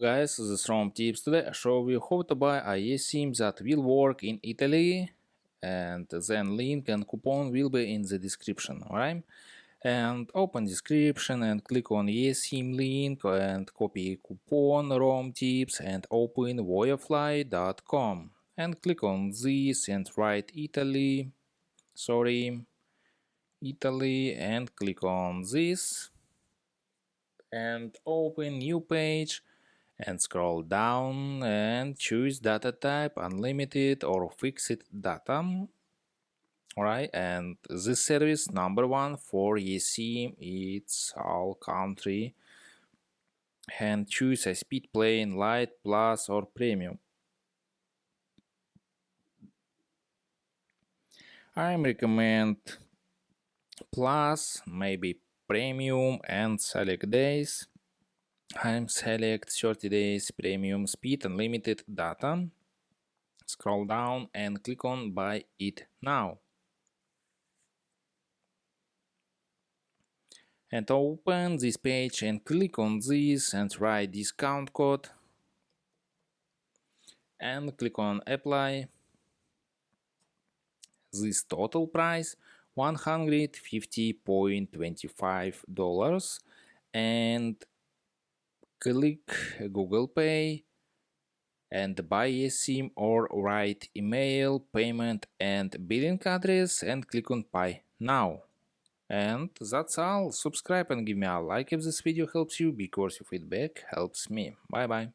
Guys, this is Rom Tips. Today I show you how to buy a eSIM that will work in Italy, and then link and coupon will be in the description, alright? And open description and click on eSIM link and copy coupon Rom Tips and open voyafly.com and click on this and write Italy and click on this and open new page and scroll down and choose data type unlimited or fixed data. Alright, and this service number one for eSIM, it's all country, and choose a speed plane, light, plus or premium. I recommend plus, maybe premium, and select days. I select 30 days premium speed unlimited data. Scroll down and click on buy it now. And open this page and click on this and write discount code and click on apply. This total price $150.25 and click Google Pay and buy a SIM or write email, payment and billing address and click on pay now. And that's all. Subscribe and give me a like if this video helps you, because your feedback helps me. Bye bye.